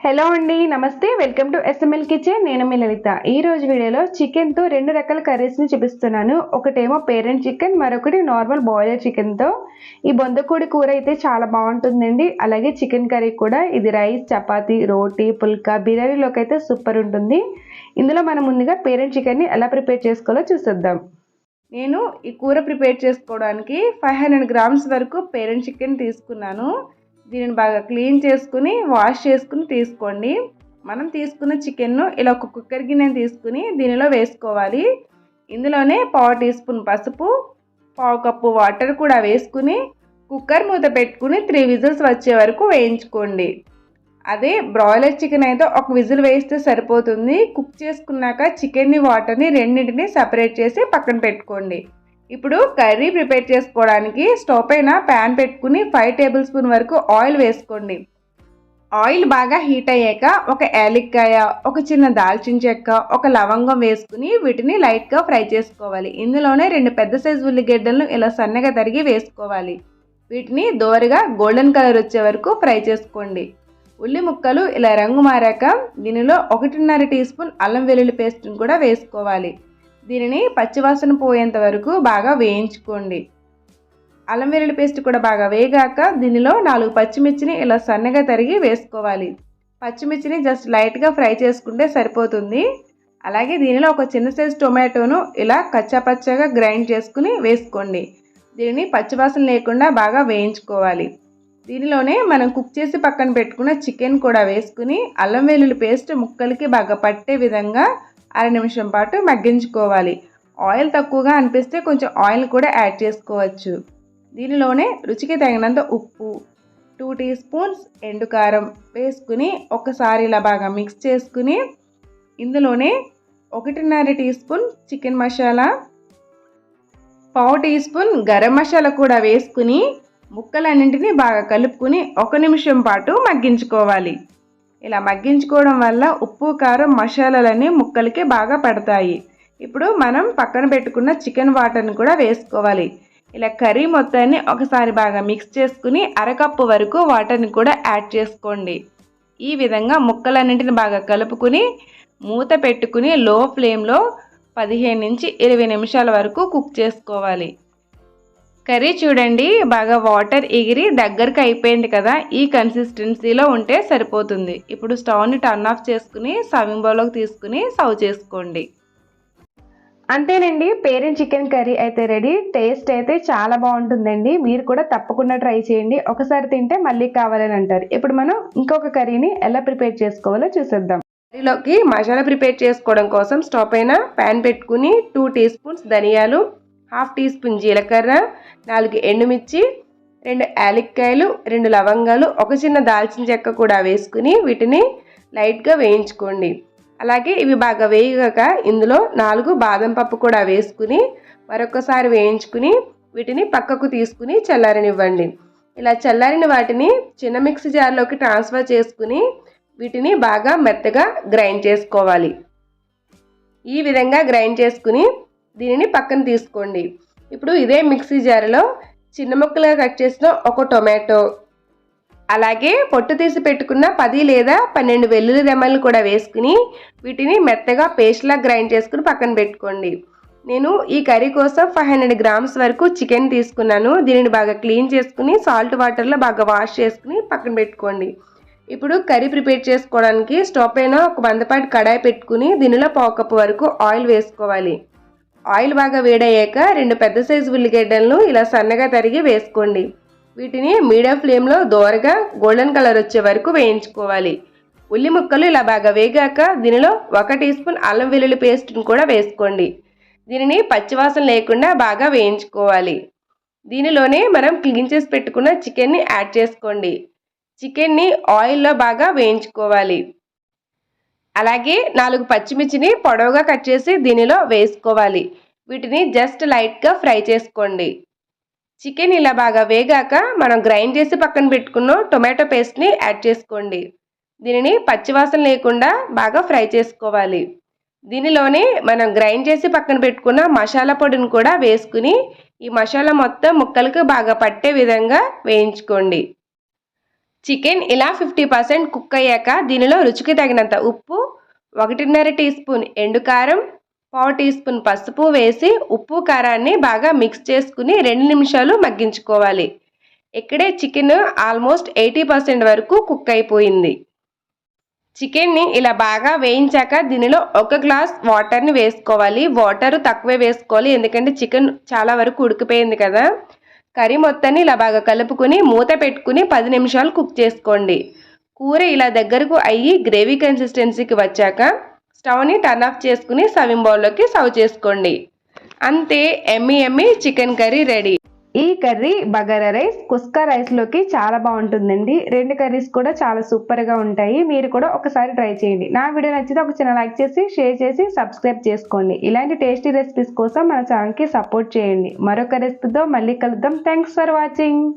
Hello అండి, నమస్తే. Welcome to SML kitchen. నేను మీ లలిత. ఈ రోజు వీడియోలో చికెన్తో 2 రకాల కర్రీస్ని చూపిస్తున్నాను. ఒకటేమో పేరెంట్ చికెన్, మరొకటి నార్మల్ బాయిలర్ చికెన్తో. ఈ బొందకోడి కూర అయితే చాలా బాగుంటుందండి. అలాగే చికెన్ కర్రీ కూడా. ఇది రైస్, చపాతీ, రోటీ, పుల్కా, బిర్యానీలోకి అయితే సూపర్ ఉంటుంది. ఇందులో మనం ముందుగా పేరెంట్ చికెన్ని ఎలా ప్రిపేర్ చేసుకోవాలో చూసేద్దాం. నేను ఈ కూర ప్రిపేర్ చేసుకోవడానికి 500 గ్రామ్స్ వరకు పేరెంట్ చికెన్ తీసుకున్నాను. దీనిని బాగా క్లీన్ చేసుకుని వాష్ చేసుకుని తీసుకోండి. మనం తీసుకున్న చికెన్ను ఇలా ఒక కుక్కర్ గిన్నెని తీసుకుని దీనిలో వేసుకోవాలి. ఇందులోనే 1/2 టీ స్పూన్ పసుపు, 1/2 కప్పు వాటర్ కూడా వేసుకుని కుక్కర్ మూత పెట్టుకుని 3 విజిల్స్ వచ్చే వరకు వేయించుకోండి. అదే బ్రాయిలర్ చికెన్ అయితే ఒక విజిల్ వేస్తే సరిపోతుంది. కుక్ చేసుకున్నాక చికెన్ని వాటర్ని రెండింటిని సపరేట్ చేసి పక్కన పెట్టుకోండి. ఇప్పుడు కర్రీ ప్రిపేర్ చేసుకోవడానికి స్టవ్ పైన ప్యాన్ పెట్టుకుని 5 టేబుల్ స్పూన్ వరకు ఆయిల్ వేసుకోండి. ఆయిల్ బాగా హీట్ అయ్యాక ఒక యాలక్కాయ, ఒక చిన్న దాల్చిన చెక్క, ఒక లవంగం వేసుకుని వీటిని లైట్గా ఫ్రై చేసుకోవాలి. ఇందులోనే 2 పెద్ద సైజు ఉల్లిగడ్డలను ఇలా సన్నగా తరిగి వేసుకోవాలి. వీటిని దోరగా గోల్డెన్ కలర్ వచ్చే వరకు ఫ్రై చేసుకోండి. ఉల్లి ముక్కలు ఇలా రంగు మారాక దీనిలో 1.5 టీ స్పూన్ అల్లం వెల్లుల్లి పేస్ట్ని కూడా వేసుకోవాలి. దీనిని పచ్చివాసన పోయేంత వరకు బాగా వేయించుకోండి. అల్లం వెల్లుల్లి పేస్ట్ కూడా బాగా వేగాక దీనిలో 4 పచ్చిమిర్చిని ఇలా సన్నగా తరిగి వేసుకోవాలి. పచ్చిమిర్చిని జస్ట్ లైట్గా ఫ్రై చేసుకుంటే సరిపోతుంది. అలాగే దీనిలో ఒక చిన్న సైజు టొమాటోను ఇలా కచ్చాపచ్చాగా గ్రైండ్ చేసుకుని వేసుకోండి. దీనిని పచ్చివాసన లేకుండా బాగా వేయించుకోవాలి. దీనిలోనే మనం కుక్ చేసి పక్కన పెట్టుకున్న చికెన్ కూడా వేసుకుని అల్లం వెల్లుల్లి పేస్ట్ ముక్కలకి బాగా పట్టే విధంగా 1/2 నిమిషం పాటు మగ్గించుకోవాలి. ఆయిల్ తక్కువగా అనిపిస్తే కొంచెం ఆయిల్ కూడా యాడ్ చేసుకోవచ్చు. దీనిలోనే రుచికి తగినంత ఉప్పు, 2 టీ స్పూన్స్ ఎండుకారం వేసుకుని ఒకసారి ఇలా బాగా మిక్స్ చేసుకుని ఇందులోనే 1.5 teaspoon chicken masala, 1/2 teaspoon garam masala కూడా వేసుకుని ముక్కలన్నింటినీ బాగా కలుపుకుని 1 నిమిషం పాటు మగ్గించుకోవాలి. ఇలా మగ్గించుకోవడం వల్ల ఉప్పు, కారం, మసాలాలన్నీ ముక్కలకి బాగా పడతాయి. ఇప్పుడు మనం పక్కన పెట్టుకున్న చికెన్ వాటర్ని కూడా వేసుకోవాలి. ఇలా కర్రీ మొత్తాన్ని ఒకసారి బాగా మిక్స్ చేసుకుని 1/2 కప్పు వరకు వాటర్ని కూడా యాడ్ చేసుకోండి. ఈ విధంగా ముక్కలన్నింటిని బాగా కలుపుకుని మూత పెట్టుకుని లో ఫ్లేమ్లో 15 నుంచి 20 నిమిషాల వరకు కుక్ చేసుకోవాలి. కర్రీ చూడండి, బాగా వాటర్ ఎగిరి దగ్గరకు అయిపోయింది కదా. ఈ కన్సిస్టెన్సీలో ఉంటే సరిపోతుంది. ఇప్పుడు స్టవ్ని టర్న్ ఆఫ్ చేసుకుని సర్వింగ్ బౌల్లోకి తీసుకుని సర్వ్ చేసుకోండి. అంతేనండి, పేరెంట్ చికెన్ కర్రీ అయితే రెడీ. టేస్ట్ అయితే చాలా బాగుంటుందండి. మీరు కూడా తప్పకుండా ట్రై చేయండి. ఒకసారి తింటే మళ్ళీ కావాలని అంటారు. ఇప్పుడు మనం ఇంకొక కర్రీని ఎలా ప్రిపేర్ చేసుకోవాలో చూసేద్దాం. కర్రీలోకి మసాలా ప్రిపేర్ చేసుకోవడం కోసం స్టవ్ పైన ప్యాన్ పెట్టుకుని 2 టీ స్పూన్స్ ధనియాలు, 1/2 టీ స్పూన్ జీలకర్ర, 4 ఎండుమిర్చి, 2 యాలక్కాయలు, 2 లవంగాలు, ఒక చిన్న దాల్చిన చెక్క కూడా వేసుకుని వీటిని లైట్గా వేయించుకోండి. అలాగే ఇవి బాగా వేయగాక ఇందులో 4 బాదం పప్పు కూడా వేసుకుని మరొకసారి వేయించుకుని వీటిని పక్కకు తీసుకుని చల్లారనివ్వండి. ఇలా చల్లారిన వాటిని చిన్న మిక్సీ జార్లోకి ట్రాన్స్ఫర్ చేసుకుని వీటిని బాగా మెత్తగా గ్రైండ్ చేసుకోవాలి. ఈ విధంగా గ్రైండ్ చేసుకుని దీనిని పక్కన తీసుకోండి. ఇప్పుడు ఇదే మిక్సీ జార్లో చిన్న ముక్కలుగా కట్ చేసిన ఒక టొమాటో, అలాగే పొట్టు తీసి పెట్టుకున్న 10 లేదా 12 వెల్లుల్లి రెమ్మలు కూడా వేసుకుని వీటిని మెత్తగా పేస్ట్లా గ్రైండ్ చేసుకుని పక్కన పెట్టుకోండి. నేను ఈ కర్రీ కోసం 500 గ్రామ్స్ వరకు చికెన్ తీసుకున్నాను. దీనిని బాగా క్లీన్ చేసుకుని సాల్ట్ వాటర్లో బాగా వాష్ చేసుకుని పక్కన పెట్టుకోండి. ఇప్పుడు కర్రీ ప్రిపేర్ చేసుకోవడానికి స్టవ్ పైన ఒక మందపాటి కడాయి పెట్టుకుని దీనిలో 1/2 కప్పు వరకు ఆయిల్ వేసుకోవాలి. ఆయిల్ బాగా వేడయ్యాక 2 పెద్ద సైజు ఉల్లిగడ్డలను ఇలా సన్నగా తరిగి వేసుకోండి. వీటిని మీడియం ఫ్లేమ్లో దోరగా గోల్డెన్ కలర్ వచ్చే వరకు వేయించుకోవాలి. ఉల్లి ముక్కలు ఇలా బాగా వేగాక దీనిలో 1 టీ స్పూన్ అల్లం వెల్లుల్లి పేస్ట్ని కూడా వేసుకోండి. దీనిని పచ్చివాసన లేకుండా బాగా వేయించుకోవాలి. దీనిలోనే మనం క్లీన్ చేసి పెట్టుకున్న చికెన్ని యాడ్ చేసుకోండి. చికెన్ని ఆయిల్లో బాగా వేయించుకోవాలి. అలాగే 4 పచ్చిమిర్చిని పొడవుగా కట్ చేసి దీనిలో వేసుకోవాలి. వీటిని జస్ట్ లైట్గా ఫ్రై చేసుకోండి. చికెన్ ఇలా బాగా వేగాక మనం గ్రైండ్ చేసి పక్కన పెట్టుకున్న టొమాటో పేస్ట్ని యాడ్ చేసుకోండి. దీనిని పచ్చివాసన లేకుండా బాగా ఫ్రై చేసుకోవాలి. దీనిలోనే మనం గ్రైండ్ చేసి పక్కన పెట్టుకున్న మసాలా పొడిని కూడా వేసుకుని ఈ మసాలా మొత్తం ముక్కలకు బాగా పట్టే విధంగా వేయించుకోండి. చికెన్ ఇలా 50% కుక్ అయ్యాక దీనిలో రుచికి తగినంత ఉప్పు, 1.5 టీ స్పూన్ ఎండుకారం, 1/4 టీ స్పూన్ పసుపు వేసి ఉప్పు కారాన్ని బాగా మిక్స్ చేసుకుని 2 నిమిషాలు మగ్గించుకోవాలి. ఇక్కడే చికెన్ ఆల్మోస్ట్ 80% వరకు కుక్ అయిపోయింది. చికెన్ని ఇలా బాగా వేయించాక దీనిలో 1 గ్లాస్ వాటర్ని వేసుకోవాలి. వాటర్ తక్కువే వేసుకోవాలి, ఎందుకంటే చికెన్ చాలా వరకు ఉడికిపోయింది కదా. కర్రీ మొత్తాన్ని ఇలా బాగా కలుపుకుని మూత పెట్టుకుని 10 నిమిషాలు కుక్ చేసుకోండి. కూర ఇలా దగ్గరకు అయ్యి గ్రేవీ కన్సిస్టెన్సీకి వచ్చాక స్టవ్ని టర్న్ ఆఫ్ చేసుకుని సర్వింగ్ బౌల్లోకి సర్వ్ చేసుకోండి. అంతే, ఎమ్మీ చికెన్ కర్రీ రెడీ. ఈ కర్రీ బగారా రైస్, కుస్కా రైస్లోకి చాలా బాగుంటుందండి. 2 కర్రీస్ కూడా చాలా సూపర్గా ఉంటాయి. మీరు కూడా ఒకసారి ట్రై చేయండి. నా వీడియో నచ్చితే ఒక చిన్న లైక్ చేసి, షేర్ చేసి, సబ్స్క్రైబ్ చేసుకోండి. ఇలాంటి టేస్టీ రెసిపీస్ కోసం మన ఛానల్కి సపోర్ట్ చేయండి. మరొక రెసిపీతో మళ్ళీ కలుద్దాం. Thanks for watching.